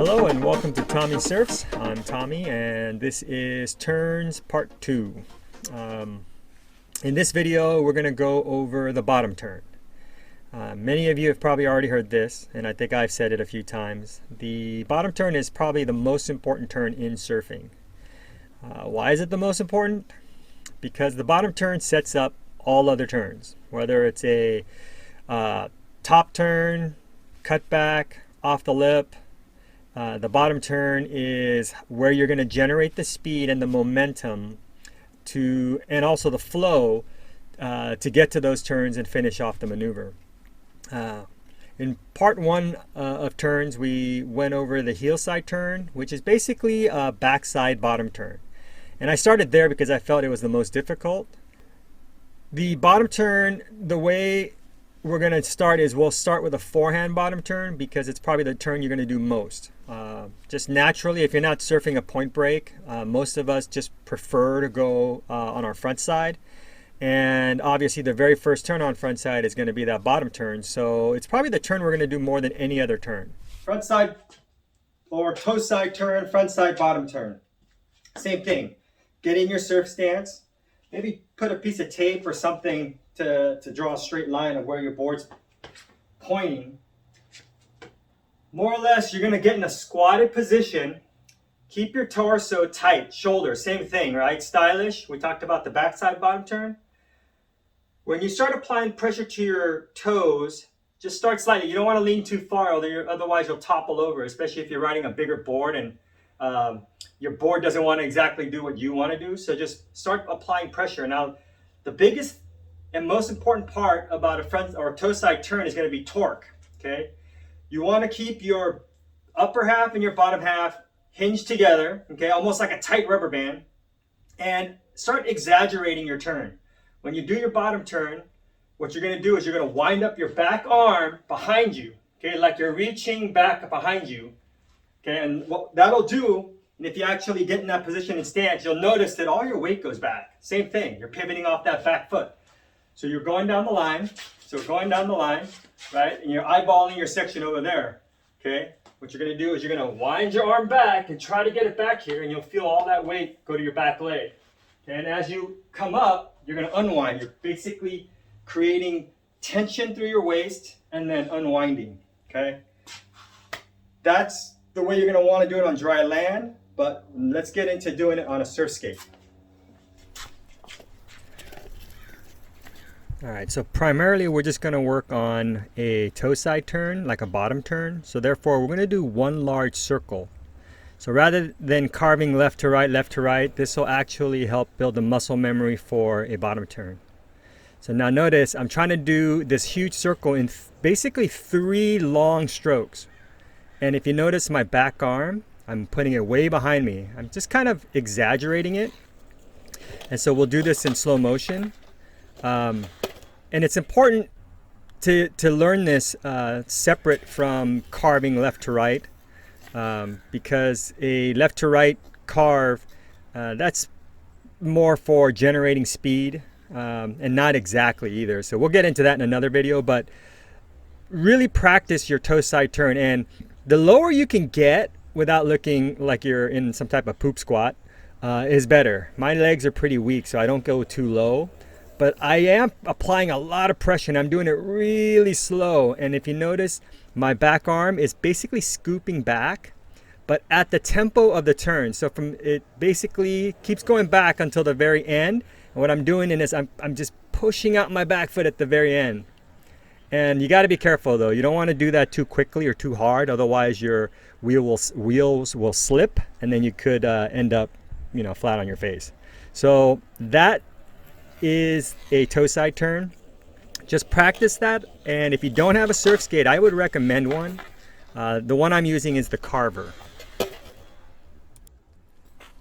Hello and welcome to Tommy Surfs. I'm Tommy and this is Turns Part 2. In this video we're going to go over the bottom turn. Many of you have probably already heard this, and I think I've said it a few times. The bottom turn is probably the most important turn in surfing. Why is it the most important? Because the bottom turn sets up all other turns. Whether it's a top turn, cutback, off the lip, the bottom turn is where you're going to generate the speed and the momentum and also the flow to get to those turns and finish off the maneuver. In part 1 of turns, we went over the heel side turn, which is basically a backside bottom turn. And I started there because I felt it was the most difficult. The bottom turn, the way we're going to start is we'll start with a forehand bottom turn because it's probably the turn you're going to do most. Just naturally, if you're not surfing a point break, most of us just prefer to go on our front side. And obviously the very first turn on front side is going to be that bottom turn. So it's probably the turn we're going to do more than any other turn. Front side or toe side turn, front side bottom turn. Same thing. Get in your surf stance. Maybe put a piece of tape or something to draw a straight line of where your board's pointing. More or less, you're going to get in a squatted position. Keep your torso tight. Shoulder, same thing, right? Stylish. We talked about the backside bottom turn. When you start applying pressure to your toes, just start slightly. You don't want to lean too far, otherwise you'll topple over, especially if you're riding a bigger board and your board doesn't want to exactly do what you want to do. So just start applying pressure. Now, the biggest and most important part about a front or toe side turn is going to be torque. Okay, you want to keep your upper half and your bottom half hinged together. Okay, almost like a tight rubber band, and start exaggerating your turn. When you do your bottom turn, what you're going to do is you're going to wind up your back arm behind you. Okay, like you're reaching back behind you. Okay, and what that'll do, and if you actually get in that position and stance, you'll notice that all your weight goes back. Same thing, you're pivoting off that back foot. So you're going down the line, right? And you're eyeballing your section over there, okay? What you're gonna do is you're gonna wind your arm back and try to get it back here, and you'll feel all that weight go to your back leg. Okay? And as you come up, you're gonna unwind. You're basically creating tension through your waist and then unwinding, okay? That's the way you're gonna wanna do it on dry land, but let's get into doing it on a surf skate. All right, so primarily we're just going to work on a toe side turn, like a bottom turn. So therefore we're going to do one large circle. So rather than carving left to right, this will actually help build the muscle memory for a bottom turn. So now notice I'm trying to do this huge circle in basically 3 long strokes. And if you notice my back arm, I'm putting it way behind me. I'm just kind of exaggerating it. And so we'll do this in slow motion. And it's important to learn this separate from carving left to right, because a left to right carve, that's more for generating speed, and not exactly either. So we'll get into that in another video, but really practice your toe side turn. And the lower you can get without looking like you're in some type of poop squat is better. My legs are pretty weak, so I don't go too low. But I am applying a lot of pressure and I'm doing it really slow. And if you notice, my back arm is basically scooping back, but at the tempo of the turn. So it basically keeps going back until the very end. And what I'm doing is I'm just pushing out my back foot at the very end. And you got to be careful though. You don't want to do that too quickly or too hard. Otherwise your wheels will slip and then you could end up, flat on your face. So that is a toe side turn. Just practice that, and if you don't have a surf skate, I would recommend one. The one I'm using is the Carver.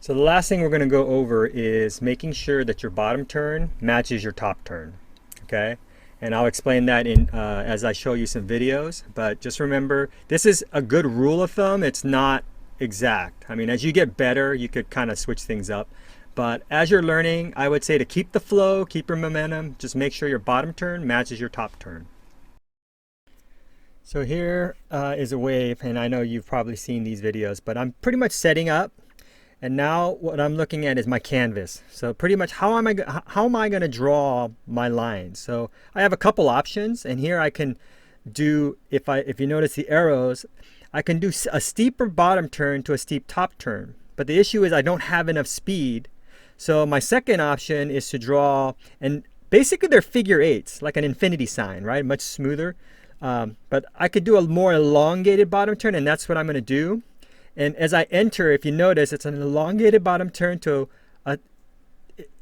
So the last thing we're going to go over is making sure that your bottom turn matches your top turn. Okay, and I'll explain that as I show you some videos, but just remember, this is a good rule of thumb. It's not exact. I mean, as you get better, you could kind of switch things up. But as you're learning, I would say to keep the flow, keep your momentum, just make sure your bottom turn matches your top turn. So here is a wave, and I know you've probably seen these videos, but I'm pretty much setting up, and now what I'm looking at is my canvas. So pretty much how am I going to draw my lines? So I have a couple options, and here I can do, if you notice the arrows, I can do a steeper bottom turn to a steep top turn. But the issue is I don't have enough speed. So my second option is to draw, and basically they're figure eights, like an infinity sign, right? Much smoother. But I could do a more elongated bottom turn, and that's what I'm going to do. And as I enter, if you notice, it's an elongated bottom turn to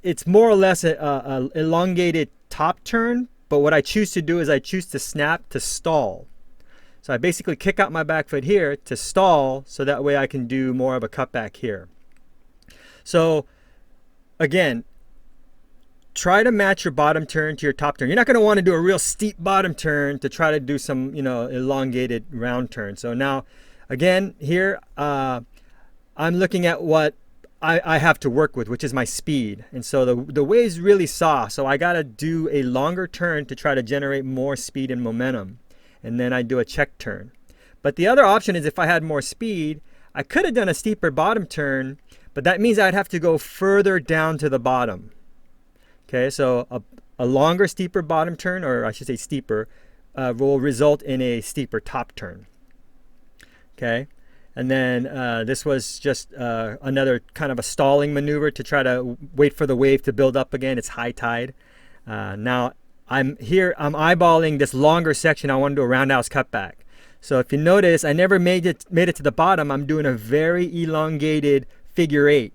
it's more or less a elongated top turn. But what I choose to do is I choose to snap to stall. So I basically kick out my back foot here to stall, so that way I can do more of a cutback here. So again, try to match your bottom turn to your top turn. You're not going to want to do a real steep bottom turn to try to do some, elongated round turn. So now, again, here I'm looking at what I have to work with, which is my speed. And so the wave's really soft, so I got to do a longer turn to try to generate more speed and momentum. And then I do a check turn. But the other option is, if I had more speed, I could have done a steeper bottom turn, but that means I'd have to go further down to the bottom. Okay, so a longer, steeper bottom turn, or I should say steeper, will result in a steeper top turn. Okay, and then this was just another kind of a stalling maneuver to try to wait for the wave to build up again. It's high tide. Now I'm eyeballing this longer section. I want to do a roundhouse cutback. So if you notice, I never made it to the bottom. I'm doing a very elongated figure eight.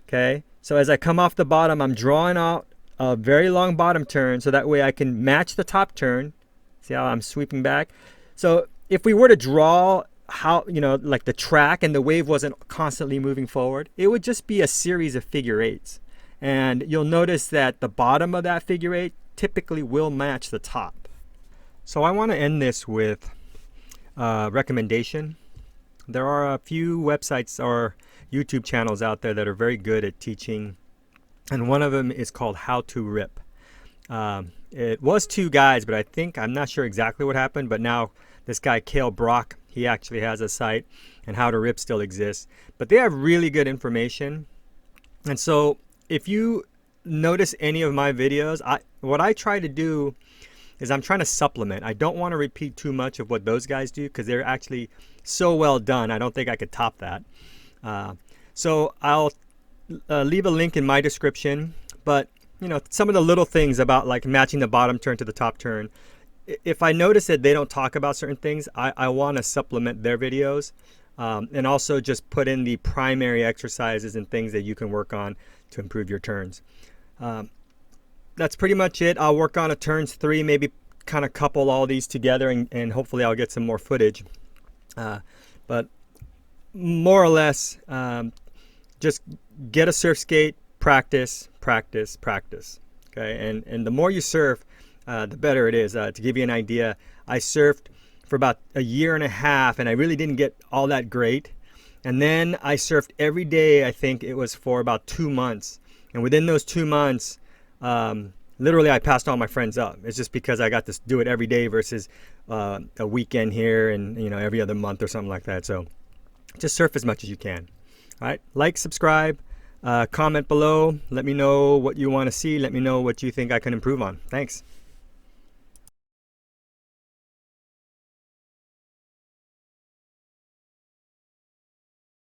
Okay. So as I come off the bottom, I'm drawing out a very long bottom turn, so that way I can match the top turn. See how I'm sweeping back? So if we were to draw how, like the track and the wave wasn't constantly moving forward, it would just be a series of figure eights. And you'll notice that the bottom of that figure eight typically will match the top. So I want to end this with a recommendation. There are a few websites or YouTube channels out there that are very good at teaching, and one of them is called How to Rip. It was two guys, but I'm not sure exactly what happened, but now this guy Cale Brock, he actually has a site, and How to Rip still exists. But they have really good information. And so if you notice any of my videos, what I try to do is I'm trying to supplement. I don't want to repeat too much of what those guys do, because they're actually so well done. I don't think I could top that. So I'll leave a link in my description, but some of the little things about like matching the bottom turn to the top turn, if I notice that they don't talk about certain things, I want to supplement their videos, and also just put in the primary exercises and things that you can work on to improve your turns. That's pretty much it. I'll work on a turns 3, maybe kind of couple all these together, and hopefully I'll get some more footage. But more or less, just get a surf skate, practice. Okay, and the more you surf, the better it is. To give you an idea, I surfed for about a year and a half, and I really didn't get all that great. And then I surfed every day. I think it was for about 2 months, and within those 2 months, literally I passed all my friends up. It's just because I got to do it every day versus a weekend here and every other month or something like that. So just surf as much as you can. All right, like, subscribe, comment below. Let me know what you want to see. Let me know what you think I can improve on. Thanks.